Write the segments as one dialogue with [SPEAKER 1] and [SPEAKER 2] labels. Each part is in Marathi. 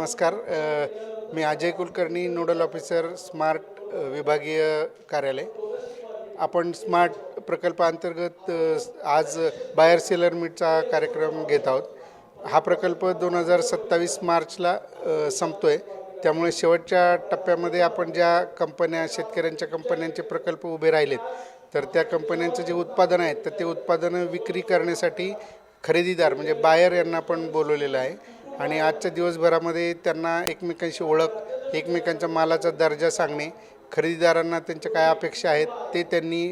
[SPEAKER 1] नमस्कार. मी Ajay Kulkarni, nodal officer, smart विभागीय कार्यालय. आपण स्मार्ट प्रकल्पाअंतर्गत आज बायर सेलर मीटचा कार्यक्रम घेत आहोत. हा प्रकल्प 2027 मार्चला संपतो आहे. त्यामुळे शेवटच्या टप्प्यामध्ये आपण ज्या कंपन्या, शेतकऱ्यांच्या कंपन्यांचे प्रकल्प उभे राहिलेत, तर त्या कंपन्यांचं जे उत्पादन आहेत, तर ते उत्पादनं विक्री करण्यासाठी खरेदीदार म्हणजे बायर यांना आपण बोलवलेलं आहे. आणि आजच्या दिवसभरामध्ये त्यांना एकमेकांशी ओळख, एकमेकांच्या मालाचा दर्जा सांगणे, खरेदीदारांना त्यांच्या काय अपेक्षा आहेत ते त्यांनी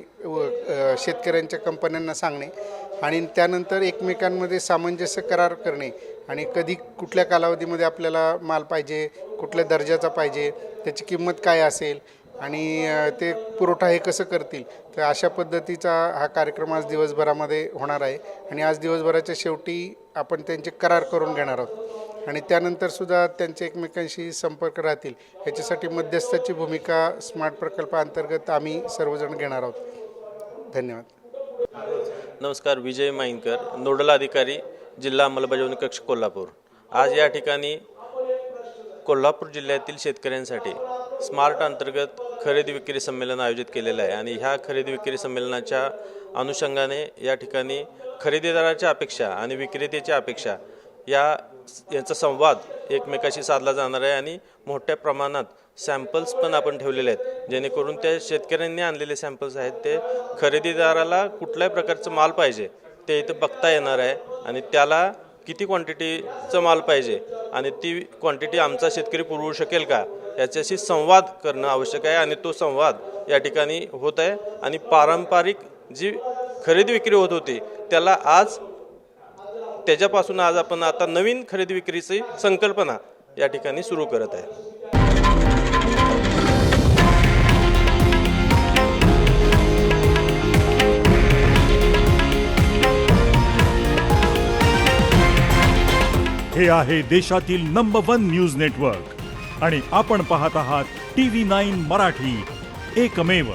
[SPEAKER 1] शेतकऱ्यांच्या कंपन्यांना सांगणे आणि त्यानंतर एकमेकांमध्ये सामंजस्य करार करणे आणि कधी कुठल्या कालावधीमध्ये आपल्याला माल पाहिजे, कुठल्या दर्जाचा पाहिजे, त्याची किंमत काय असेल आणि ते पुरवठा हे कसं करतील. तर अशा पद्धतीचा हा कार्यक्रम आज दिवसभरामध्ये होणार आहे आणि आज दिवसभराच्या शेवटी आपण त्यांचे करार करून घेणार आहोत आणि त्यानंतरसुद्धा त्यांचे एकमेकांशी संपर्क राहतील. याच्यासाठी मध्यस्थाची भूमिका स्मार्ट प्रकल्पाअंतर्गत आम्ही सर्वजण घेणार आहोत. धन्यवाद.
[SPEAKER 2] नमस्कार. विजय माईनकर, नोडल अधिकारी, जिल्हा अंमलबजावणी कक्ष, कोल्हापूर. आज या ठिकाणी कोल्हापूर जिल्ह्यातील शेतकऱ्यांसाठी स्मार्ट अंतर्गत खरेदी विक्री संमेलन आयोजित केलेलं आहे आणि ह्या खरेदी विक्री संमेलनाच्या अनुषंगाने या ठिकाणी खरेदीदाराच्या अपेक्षा आणि विक्रेत्याच्या अपेक्षा यांचा संवाद एकमेकाशी साधला जाणार आहे आणि मोठ्या प्रमाणात सॅम्पल्स पण आपण ठेवलेले आहेत, जेणेकरून त्या शेतकऱ्यांनी आणलेले सॅम्पल्स आहेत ते खरेदीदाराला कुठल्याही प्रकारचं माल पाहिजे ते इथं बघता येणार आहे आणि त्याला किती क्वांटिटीचं माल पाहिजे आणि ती क्वांटिटी आमचा शेतकरी पुरवू शकेल का याच्याशी संवाद करणं आवश्यक आहे आणि तो संवाद या ठिकाणी होत आहे. आणि पारंपरिक जी खरेदी विक्री होत होती त्याला त्याच्यापासून आज आपण आता नवीन खरेदी विक्रीची संकल्पना या ठिकाणी सुरू करत आहे.
[SPEAKER 3] हे आहे देशातील नंबर 1 न्यूज नेटवर्क आणि आपण पाहत आहात TV9 मराठी, एकमेव.